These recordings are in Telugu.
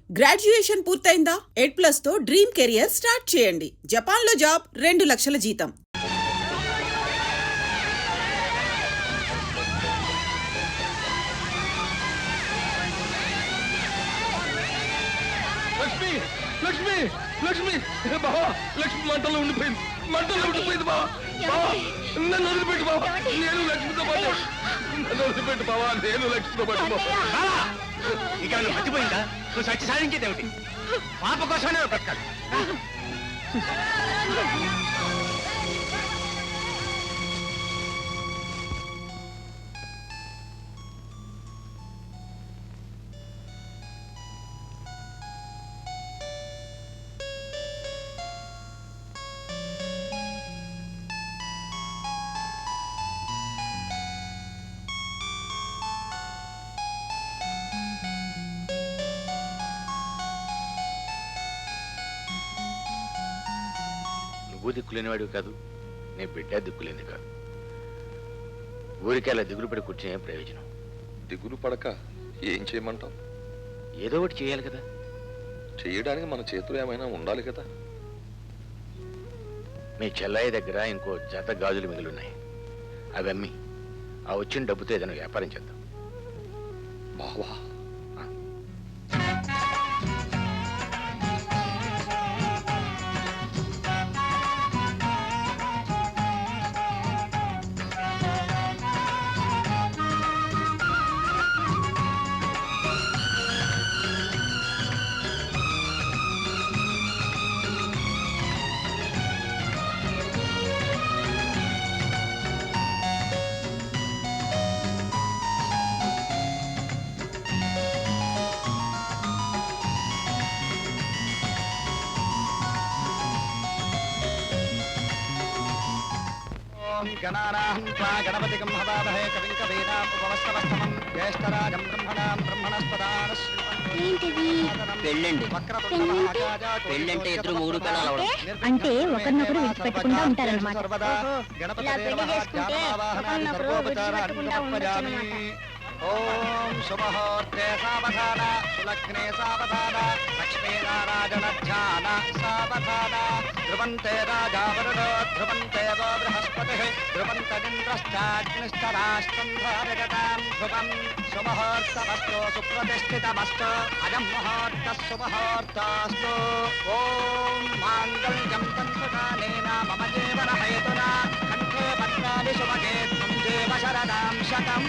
గ్రాడ్యుయేషన్ పూర్తయిందా? 8+ తో డ్రీమ్ కెరియర్ స్టార్ట్ చేయండి. జపాన్లో జాబ్, 2 లక్షల జీతం. లక్ష్మి లక్ష్మి లక్ష్మి బావా, లక్ష్మి మంటల్లో ఉండిపోయింది బావా. బావా, నన్ను వదిలిపెట్టు బావా, నేను లక్ష్మితో పాటు. నన్ను వదిలిపెట్టు బావా, నేను లక్ష్మితో పాటు. ఇక నువ్వు మర్చిపోయిందా? నువ్వు సచ్చి సాధించేది ఏమిటి? పాప కోసమే బ్రతకాలి. నువ్వు దిక్కులేనివాడివి కాదు, నీ బిడ్డ దిక్కులేని కాదు. ఊరికే అలా దిగులు పడి కూర్చునే ప్రయోజనం. దిగులు పడక ఏం చేయమంటావు? ఏదో ఒకటి చేయాలి కదా. చేయడానికి మన చేతులు ఏమైనా ఉండాలి కదా. మీ చెల్లయ్య దగ్గర ఇంకో జత గాజులు మిగిలిన్నాయి. అవి అమ్మి ఆ వచ్చిన డబ్బుతో ఏదైనా వ్యాపారం చేద్దాం. బావా, గణానాహం త్వా గణపతికం హవామహే కవిం కవీనాం ఉపవస్తవస్తమం జ్యేష్ఠరాజం బ్రహ్మణాం బ్రహ్మణస్పదాన పెళ్ళండి. పెళ్ళంటే ఇద్దరు మూడు పిల్లలు అవడం. అంటే ఒకరినొకరు విడిచిపెట్టకుండా ఉంటారన్నమాట. ఇలా పెళ్లి చేసుకుంటే ఒకరినొకరు విడిచిపెట్టకుండా ఉండొచ్చన్నమాట. ఓం శుభహోర్తే సావధాన, సులగ్నే సావధాన, లక్ష్మీనారాయణ ధ్యాన సావధాన. ధ్రువంతే రాజా వరుణో ధ్రువంతే వో బృహస్పతిః ధ్రువంతరింద్రశ్చాగ్నిశ్చరాష్ట్రం ధారయతాం ధ్రువం. శుభహోర్తమస్తు సుప్రతిష్ఠితమస్తు అయం ముహూర్తః శుభహోర్తస్తు. ఓం మాంగళ్యం తంతుకాలేన మమ జీవన హేతునా కంఠే పద్మాని శుభగే త్వం దేవ శరదాం శతం.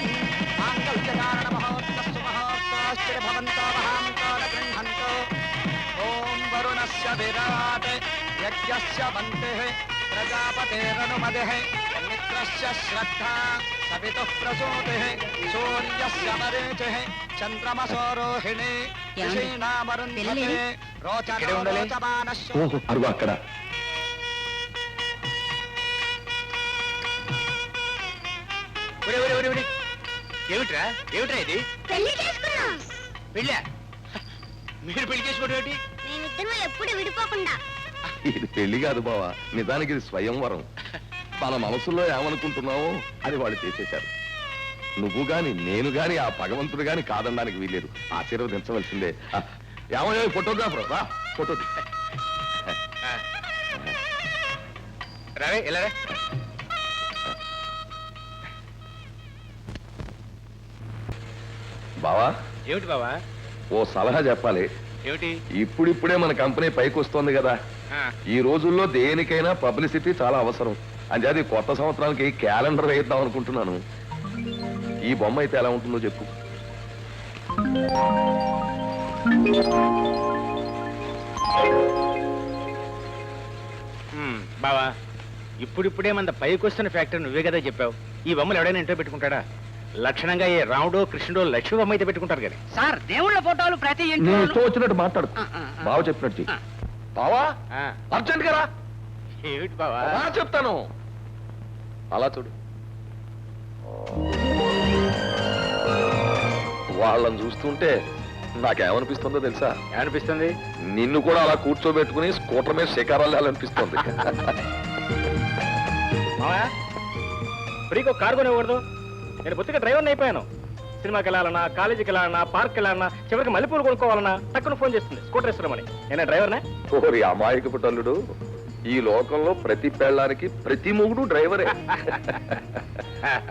మాంగళ్యకారణ మహోర్తస్సు మహోర్తశ్చ భవంతో మహాంతో న గృహంతో. ఓం వరుణస్య విరాట్ యజ్ఞస్య వంతిః ప్రజాపతేరనుమతిః మిత్రస్య శ్రద్ధా సవితుః ప్రసూతిః సూర్యస్య మరీచిః చంద్రమసో రోహిణి ఋషీణామరుంధతే రోచనో రోచమానశ్చ. అరుగు అక్కడ. ఏమిట్రా ఏమిట్రా ఇది? పెళ్లి చేసుకున్నాం. పెళ్ళా? మీరు పెళ్లి చేసుకోవడం ఏమిటి? మేమిద్దరం ఎప్పుడు విడిపోకుండా. ఇది పెళ్లి కాదు బావా, నిజానికి ఇది స్వయంవరం. మన మనసులో ఏమనుకుంటున్నావో అది వాళ్ళు చేసేశారు. నువ్వు గాని నేను గాని ఆ భగవంతుడు గాని కాదనడానికి వీలేదు. ఆశీర్వదించవలసిందే. ఏమయ్యో ఫోటోగ్రాఫర్ రా, ఫోటో రావే ఇలా రా. బావా, ఏమిటి బావా? ఓ సలహా చెప్పాలి. ఏమిటి? ఇప్పుడిప్పుడే మన కంపెనీ పైకి వస్తోంది కదా. ఈ రోజుల్లో దేనికైనా పబ్లిసిటీ చాలా అవసరం. అంచేది కొత్త సంవత్సరానికి క్యాలెండర్ వేద్దాం అనుకుంటున్నాను. ఈ బొమ్మ అయితే ఎలా ఉంటుందో చెప్పు. బావా, ఇప్పుడిప్పుడే మన పైకి వస్తున్న ఫ్యాక్టరీ నువ్వే కదా చెప్పావు. ఈ బొమ్మలు ఎవడైనా ఇంట్లో పెట్టుకుంటాడా? లక్షణంగా ఏ రాముడో కృష్ణుడో లక్ష్మీ బొమ్మ అయితే పెట్టుకుంటారు కానీ. సార్, దేవుళ్ళ ఫోటోలు ప్రతి నీ ఇష్టం వచ్చినట్టు మాట్లాడు. బావ చెప్పినట్టు. బావా, అర్జెంట్ గా రా. ఏమిటి బావా? చెప్తాను. అలా చూడు. వాళ్ళని చూస్తుంటే నాకేమనిపిస్తుందో తెలుసా? ఏమనిపిస్తుంది? నిన్ను కూడా అలా కూర్చోబెట్టుకుని స్కూటర్ మీద శిఖరాలు అనిపిస్తుంది. ఫ్రీకి ఒక కారు కొనివ్వకూడదు? నేను బొత్తిగా డ్రైవర్ని అయిపోయాను. సినిమాకి వెళ్ళాలన్నా, కాలేజీకి వెళ్ళాలన్నా, పార్క్ వెళ్ళాలన్నా, చివరికి మల్లెపూలు కొనుక్కోవాలన్నా టక్కున ఫోన్ చేస్తుంది స్కూటర్ ఇస్తున్నామని. నేను డ్రైవర్నే. ఓరి అమాయకపు తల్లుడు, ఈ లోకంలో ప్రతి పెళ్ళానికి ప్రతి మొగుడు డ్రైవరే.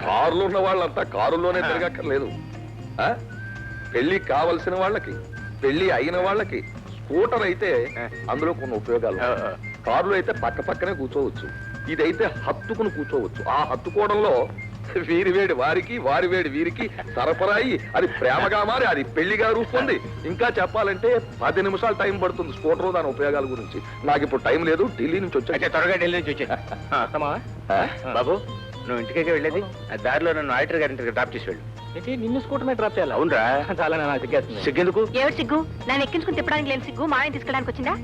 కారులో ఉన్న వాళ్ళంతా కారులోనే తిరగక్కర్లేదు. ఆ? పెళ్లి కావలసిన వాళ్ళకి, పెళ్లి అయిన వాళ్ళకి స్కూటర్ అయితే అందులో కొన్ని ఉపయోగాలు. కారులో అయితే పక్క పక్కనే కూర్చోవచ్చు, ఇదైతే హత్తుకుని కూర్చోవచ్చు. ఆ హత్తుకోవడంలో వీరి వేడి వారికి, వారి వేడి వీరికి సరఫరాయి అది ప్రేమగా మారి అది పెళ్లిగా రూపొంది. ఇంకా చెప్పాలంటే 10 నిమిషాలు టైం పడుతుంది స్కూటర్ దాని ఉపయోగాల గురించి. నాకు ఇప్పుడు టైం లేదు, ఢిల్లీ నుంచి వచ్చా. త్వరగా ఢిల్లీ నుంచి వచ్చే బాబు, నువ్వు ఇంటికే వెళ్ళేది, దారిలో నన్ను ఆడిటర్ గారి డ్రాప్ చేసి వెళ్ళు. నిన్ను స్కూటర్ మీద డ్రాప్ చేయాలి? అవునరా, చాలా నాకు సిగ్గేస్తుంది. సిగ్గెందుకు? ఏమిటి సిగ్గు? నన్ను ఎక్కించుకుని తిప్పడానికి లేని సిగ్గు మాయని తీసుకెళ్ళడానికి వచ్చిందా?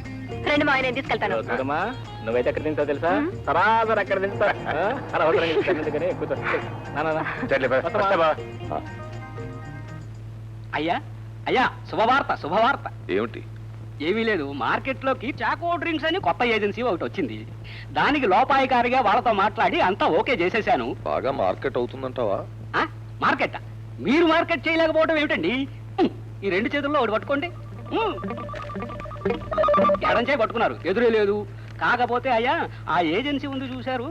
రెండు మాయ నేను తీసుకెళ్తాను. చూడమ్మా, నువ్వైతే ఎక్కడ తింటావు తెలుసా? సరాసరి అక్కడ తింటా. అయ్యా అయ్యా, శుభవార్త. ఏమిటి? ఏమీ లేదు, మార్కెట్ లోకి చాకో డ్రింక్స్ అని కొత్త ఏజెన్సీ ఒకటి వచ్చింది. దానికి లోపాయికారిగా వాళ్ళతో మాట్లాడి అంతా ఓకే చేసేసాను. బాగా మార్కెట్ అవుతుందంటావా? మార్కెట్? మీరు మార్కెట్ చేయలేకపోవడం ఏమిటండి? ఈ రెండు చేతుల్లో ఒకటి పట్టుకోండి. ఎడంచే పట్టుకున్నారు, ఎదురే లేదు. కాకపోతే అయ్యా, ఆ ఏజెన్సీ ఉంది చూశారు,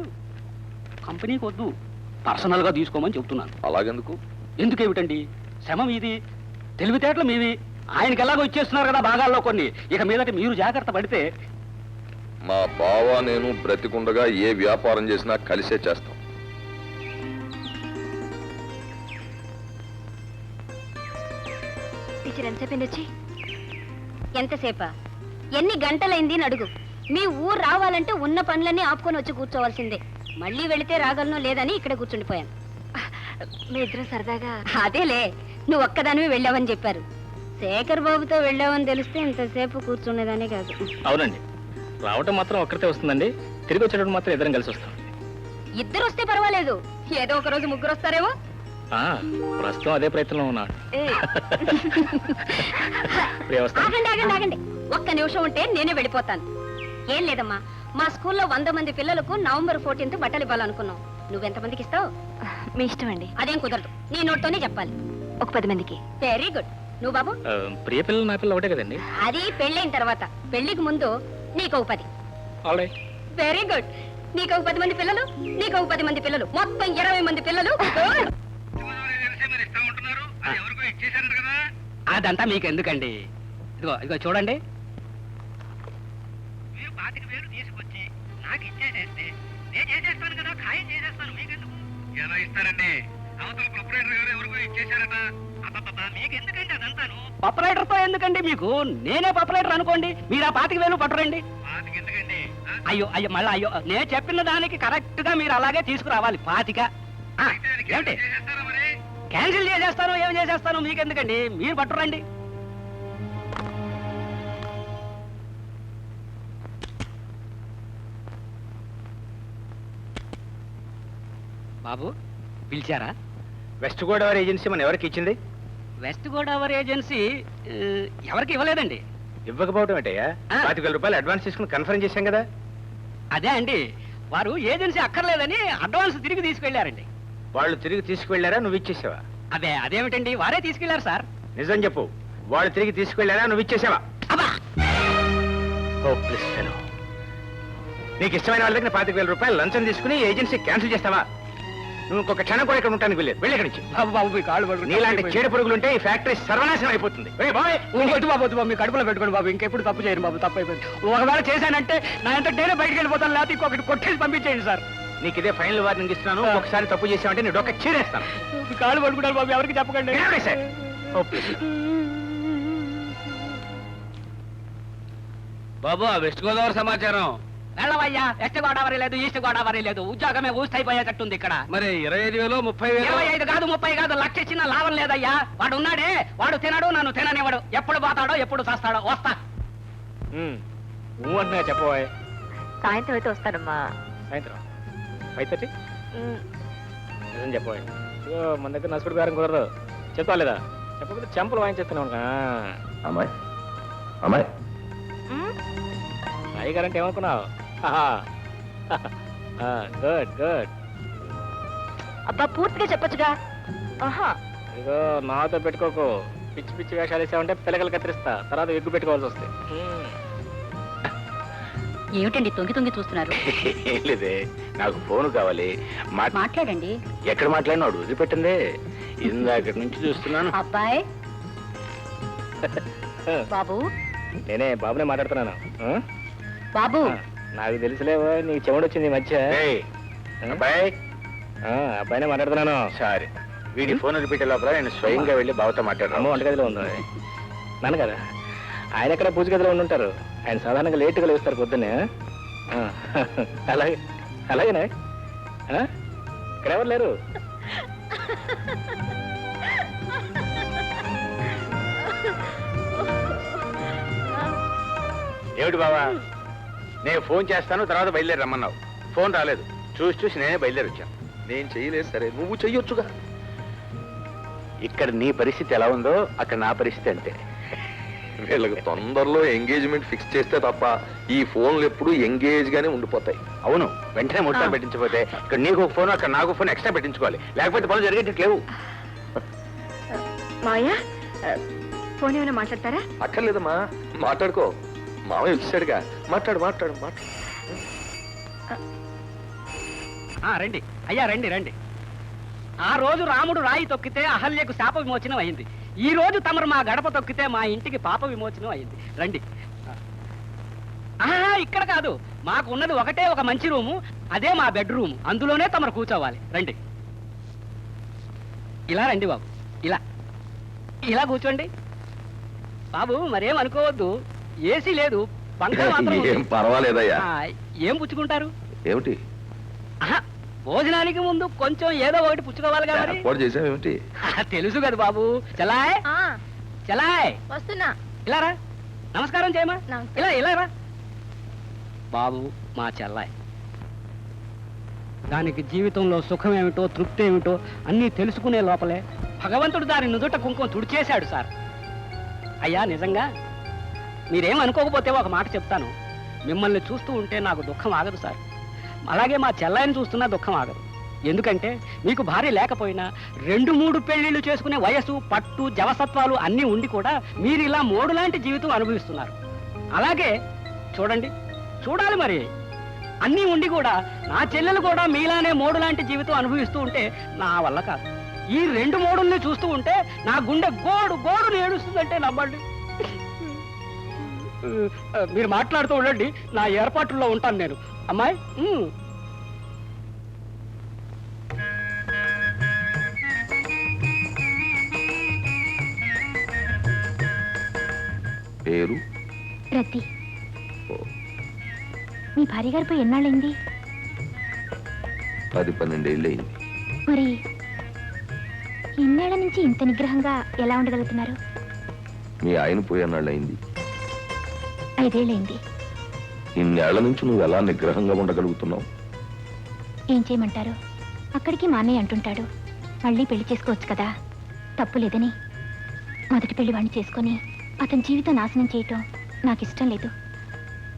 కంపెనీకి వద్దు, పర్సనల్ గా తీసుకోమని చెప్తున్నాను. అలాగెందుకు? ఎందుకేమిటండి, శ్రమ మీది, తెలివితేటలు మీవి. ఆయనకి ఎలాగో ఇచ్చేస్తున్నారు కదా భాగాల్లో కొన్ని. ఇక మీదట మీరు జాగ్రత్త పడితే. మా బావ నేను బ్రతికుండగా ఏ వ్యాపారం చేసినా కలిసే చేస్తాం. ఎంతసేపా? ఎన్ని గంటలైంది అని అడుగు. మీ ఊరు రావాలంటే ఉన్న పనులన్నీ ఆపుకొని వచ్చి కూర్చోవలసిందే. మళ్ళీ వెళితే రాగలను లేదని ఇక్కడ కూర్చుండిపోయాను. మీ ఇద్దరు సరదాగా. అదేలే, నువ్వు ఒక్కదానివి వెళ్ళావని చెప్పారు. శేఖర్ బాబుతో వెళ్ళావని తెలిస్తే ఇంతసేపు కూర్చునేదానే కాదు. అవునండి, రావటం మాత్రం ఒక్కరితే వస్తుందండి, తిరిగి వచ్చేటప్పుడు మాత్రం ఇద్దరం కలిసి వస్తాం. ఇద్దరు వస్తే పర్వాలేదు, ఏదో ఒక రోజు ముగ్గురు వస్తారేమో. ప్రస్తుతం అదే ప్రయత్నంలో ఉన్నాడు. ఆగండి ఆగండి ఆగండి, ఒక్క నిమిషం ఉంటే నేనే వెళ్ళిపోతాను. ఏం లేదమ్మా, మా స్కూల్లో 100 మంది పిల్లలకు November 14th బట్టలు ఇవ్వాలనుకున్నాం. నువ్వెంతమందికి ఇస్తావు? మీ ఇష్టం అండి. అదేం కుదరదు, నీ నోట్తోనే చెప్పాలి. ఒక 10 మందికి. Very good. నువ్వు బాబు? ప్రియ పిల్లలు నా పిల్లలు ఒకటే కదండి. అది పెళ్ళైన తర్వాత, పెళ్లికి ముందు నీకు ఒక 10. Very good. నీకు ఒక 10 మంది పిల్లలు, నీకు ఒక 10 మంది పిల్లలు, మొత్తం 20 మంది పిల్లలు. అదంతా మీకు ఎందుకండి? ఇదిగో ఇదిగో చూడండి. మీరు 25,000 తీసుకొచ్చి నాకు ఇచ్చేసేస్తే నేను చేసేస్తాను కదా, ఖాయం చేసేస్తాను. మీకెందుకు? ఎలా ఇస్తారండి? అవతల ప్రొపరేటర్ గారు ఎవరికో ఇచ్చేసారట. మీకు ఎందుకండి అదంతాను? ప్రొపరేటర్ తో ఎందుకండి మీకు? నేనే ప్రొపరేటర్ అనుకోండి, మీరు ఆ 25,000 పట్టురండి. అయ్యో అయ్యో, మళ్ళీ అయ్యో, నేను చెప్పిన దానికి కరెక్ట్ గా మీరు అలాగే తీసుకురావాలి. 25. ఏమిటి క్యాన్సిల్ చేసేస్తాను, ఏం చేసేస్తాను, మీకెందుకండి, మీరు పట్టురండి. బాబు పిలిచారా? వెస్ట్ గోదావరి ఏజెన్సీ మన ఎవరికి ఇచ్చింది? వెస్ట్ గోదావరి ఏజెన్సీ ఎవరికి ఇవ్వలేదండి. ఇవ్వకపోవడం ఏంటయ్యా? 25,000 రూపాయలు అడ్వాన్స్ తీసుకుని కన్ఫర్మ్ చేశాం కదా. అదే అండి, వారు ఏజెన్సీ అక్కర్లేదని అడ్వాన్స్ తిరిగి తీసుకెళ్లారండి. వాళ్ళు తిరిగి తీసుకువెళ్ళారా, నువ్వు ఇచ్చేసావా? అదేమిటండి, వారే తీసుకెళ్లారు సార్. నిజం చెప్పు, వాళ్ళు తిరిగి తీసుకువెళ్ళారా, నువ్వు ఇచ్చేసావా? నీకు ఇష్టమైన వాళ్ళ దగ్గర 25,000 రూపాయలు లంచం తీసుకుని ఏజెన్సీ క్యాన్సిల్ చేస్తావా? నువ్వు ఇంకొక క్షణం కూడా ఇక్కడ ఉంటానికి వెళ్ళేది. వెళ్ళి నుంచి బాబు మీ కాళ్ళు పడుకుంటే నీలాంటి చీడ పురుగులుంటే ఈ ఫ్యాక్టరీ సర్వనాశనం అయిపోతుంది. బాబు మీ కడుపులో పెట్టుకోండి బాబు, ఇంకెప్పుడు తప్పు చేయను బాబు. తప్పు అయిపోయింది. ఒకవేళ చేశానంటే నా ఎంత నేనే బయటకు వెళ్ళిపోతాను, లేకపోతే ఇంకొకటి కొట్టేసి పంపించేయండి సార్. నీకు ఇదే ఫైనల్ వార్నింగ్ ఇస్తున్నాను. ఒకసారి తప్పు చేసావంటే నీ డొక్క చీరేస్తాను. మీ కాళ్ళు పడుకుంటారు బాబు, ఎవరికి చెప్పకండి. బాబు ఆ వెస్ట్ గోదావరి సమాచారం వెళ్ళవయ్యా. వెస్ట్ గోదావరి లేదు, ఈస్ట్ గోదావరి లేదు, ఉద్యోగమే ఊస్ట్ అయిపోయేటట్టుంది ఇక్కడ. మరి 25,000 30,000? 25 కాదు 30 కాదు, 1,00,000 ఇచ్చినా లాభం లేదయ్యా. వాడు ఉన్నాడే, వాడు తినడు, నన్ను తిననివ్వడు. ఎప్పుడు పోతాడో ఎప్పుడు చేస్తాడో. వస్తా. నువ్వు అంటున్నా చెప్పబోయ్. సాయంత్రం అయితే వస్తానమ్మా. సాయంత్రం 5:30? నిజం చెప్పబోయ్. మన దగ్గర నసుడు బేరం కుదరదు. చెప్తా లేదా? చెప్పకపోతే చెంపలు వాయించేస్తున్నావు. అమ్మాయి అమ్మాయి సాయి గారంటే ఏమనుకున్నావు? Good good. అబ్బా పూర్తిగా చెప్పొచ్చుగా. ఆహా ఇదిగో నాతో పెట్టుకోకు, పిచ్చి పిచ్చి వేషాలు వేసామంటే పిల్లకలు కత్తిరిస్తా, తర్వాత ఎగ్గు పెట్టుకోవాల్సి వస్తాయి. ఏమిటండి తొంగి తొంగి చూస్తున్నారు? ఏం లేదే, నాకు ఫోన్ కావాలి. మాట్లాడండి. ఎక్కడ మాట్లాడినా వాడు వదిలిపెట్టిందే, ఇందాక నుంచి చూస్తున్నాను. అబ్బాయ్ బాబు. నేనే బాబునే మాట్లాడుతున్నాను. బాబు నాకు తెలుసులేవో, నీకు చెవుడొచ్చింది ఈ మధ్య. అబ్బాయి, అబ్బాయినే మాట్లాడుతున్నాను. సరే, వీడి ఫోన్ రిపీట్ లోపల నేను స్వయంగా వెళ్ళి బాబుతో మాట్లాడతాను. వంటగదిలో ఉంది నన్ను కదా, ఆయన ఎక్కడ పూజ గదిలో ఉండుంటారు. ఆయన సాధారణంగా లేటుగా లేస్తారు పొద్దున్నే. అలాగే అలాగేనే, ఇక్కడ ఎవరు లేరు. ఏమిటి బావా, నేను ఫోన్ చేస్తాను తర్వాత బయలుదేరి రమ్మన్నావు, ఫోన్ రాలేదు. చూసి చూసి నేనే బయలుదేరి వచ్చాను. నేను చెయ్యలేదు సరే, నువ్వు చెయ్యొచ్చుగా. ఇక్కడ నీ పరిస్థితి ఎలా ఉందో అక్కడ నా పరిస్థితి అంతే. వీళ్ళకి తొందరలో ఎంగేజ్మెంట్ ఫిక్స్ చేస్తే తప్ప ఈ ఫోన్లు ఎప్పుడు ఎంగేజ్ గానే ఉండిపోతాయి. అవును, వెంటనే ముట్టాలు పెట్టించకపోతే ఇక్కడ నీకు ఒక ఫోన్ అక్కడ నాకు ఫోన్ ఎక్స్ట్రా పెట్టించుకోవాలి, లేకపోతే పనులు జరిగేటట్లేవు. మాయా ఫోన్ ఏమైనా మాట్లాడతారా? అక్కర్లేదమ్మా, మాట్లాడుకో. మామయ్య వచ్చాడుగా, మాట్లాడు మాట్లాడు మాట్లాడు. రండి అయ్యా, రండి రండి. ఆ రోజు రాముడు రాయి తొక్కితే అహల్యకు శాప విమోచనం అయింది. ఈ రోజు తమరు మా గడప తొక్కితే మా ఇంటికి పాప విమోచనం అయింది. రండి. ఇక్కడ కాదు, మాకు ఉన్నది ఒకటే ఒక మంచి రూము, అదే మా బెడ్రూమ్. అందులోనే తమరు కూర్చోవాలి. రండి. ఇలా రండి బాబు, ఇలా ఇలా కూర్చోండి. బాబు మరేం అనుకోవద్దు, ఏసీ లేదు, పంఖ మాత్రం ఉంది. ఏం పర్వాలేదయ్యా. ఏం పుచ్చుకుంటారు? ఏమిటి భోజనానికి ముందు కొంచెం ఏదో ఒకటి పుచ్చుకోవాలి కదా. ఏర్పాటు చేసావేమిటి? తెలుసు కదా బాబు. చలాయ్ చలాయ్, వస్తున్నా. ఇలా రా, నమస్కారం చేయమా. ఇలా ఇలా రా బాబు. మా చెల్లాయ్, దానికి జీవితంలో సుఖం ఏమిటో తృప్తి ఏమిటో అన్నీ తెలుసుకునే లోపలే భగవంతుడు దాని నుదుట కుంకుమ తుడిచేశాడు సార్. అయ్యా నిజంగా మీరేం అనుకోకపోతే ఒక మాట చెప్తాను. మిమ్మల్ని చూస్తూ ఉంటే నాకు దుఃఖం ఆగదు సార్. అలాగే మా చెల్లాయిని చూస్తున్నా దుఃఖం ఆగదు. ఎందుకంటే మీకు భార్య లేకపోయినా 2-3 పెళ్లిళ్ళు చేసుకునే వయసు, పట్టు, జవసత్వాలు అన్నీ ఉండి కూడా మీరు ఇలా మోడు లాంటి జీవితం అనుభవిస్తున్నారు. అలాగే చూడండి, చూడాలి మరి, అన్నీ ఉండి కూడా నా చెల్లెలు కూడా మీలానే మోడు లాంటి జీవితం అనుభవిస్తూ ఉంటే నా వల్ల కాదు. ఈ 2 మోడుల్ని చూస్తూ ఉంటే నా గుండె గోడు గోడుని ఏడుస్తుందంటే నమ్మండి. మీరు మాట్లాడుతూ ఉండండి, నా ఏర్పాట్లలో ఉంటాను నేను. అమ్మాయి పేరు రతి. మీ భార్య గారు పోయి ఎన్నాళ్ళైంది? 10-12 ఏళ్ళు అయింది. మరి ఇన్నేళ్ల నుంచి ఇంత నిగ్రహంగా ఎలా ఉండగలుగుతున్నారు? మీ ఆయన పోయేనాళ్ళు అయింది. 5 ఏళ్ళైంది. ఇన్నేళ్ల నుంచి నువ్వు ఎలా నిగ్రహంగా ఉండగలుగుతున్నావు? ఏం చేయమంటారు? అక్కడికి మా అన్నయ్య అంటుంటాడు, మళ్ళీ పెళ్లి చేసుకోవచ్చు కదా, తప్పు లేదని. మొదటి పెళ్లి వాడిని చేసుకొని అతని జీవితం నాశనం చేయటం నాకు ఇష్టం లేదు,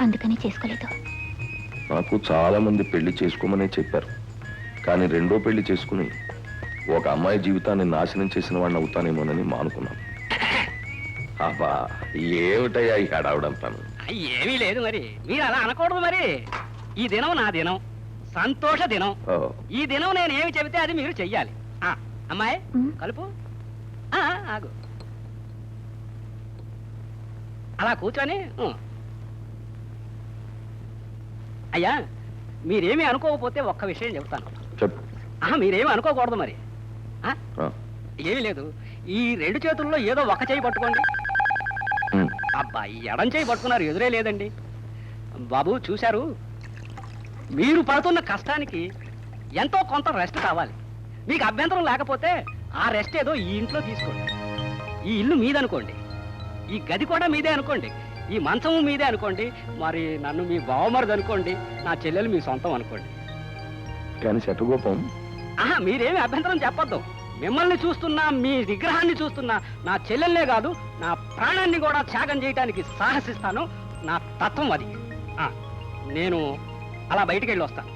అందుకని చేసుకోలేదు. నాకు చాలా మంది పెళ్లి చేసుకోమనే చెప్పారు, కానీ 2వ పెళ్లి చేసుకుని ఒక అమ్మాయి జీవితాన్ని నాశనం చేసిన వాడిని అవుతానేమోనని మానుకున్నాను. అబ్బా ఏమిటయ్యా ఈ హడావుడంతాను? ఏమీ లేదు మరి, మీరు అలా అనకూడదు మరి. ఈ దినం నా దినం, సంతోష దినం. ఈ దినం నేను ఏమి చెబితే అది మీరు చెయ్యాలి. అమ్మాయి కలుపు. ఆగు, అలా కూర్చొని. అయ్యా మీరేమీ అనుకోకపోతే ఒక్క విషయం చెబుతాను. చెప్పు. మీరేమీ అనుకోకూడదు మరి. ఏమీ లేదు, ఈ 2 చేతుల్లో ఏదో ఒక చేయి పట్టుకోండి. అబ్బా, ఈ ఎడం చేయి పట్టుకున్నారు, ఎదురే లేదండి. బాబు చూశారు, మీరు పడుతున్న కష్టానికి ఎంతో కొంత రెస్ట్ కావాలి. మీకు అభ్యంతరం లేకపోతే ఆ రెస్ట్ ఏదో ఈ ఇంట్లో తీసుకోండి. ఈ ఇల్లు మీదనుకోండి, ఈ గది కూడా మీదే అనుకోండి, ఈ మంచము మీదే అనుకోండి, మరి నన్ను మీ బావమరిది అనుకోండి, నా చెల్లెలు మీ సొంతం అనుకోండి. కానీ శటగోపం, మీరేమి అభ్యంతరం చెప్పొద్దు. మిమ్మల్ని చూస్తున్నా, మీ విగ్రహాన్ని చూస్తున్నా, నా చెల్లెల్నే కాదు నా ప్రాణాన్ని కూడా త్యాగం చేయడానికి సాహసిస్తాను. నా తత్వం అది. నేను అలా బయటికి వెళ్ళి వస్తాను.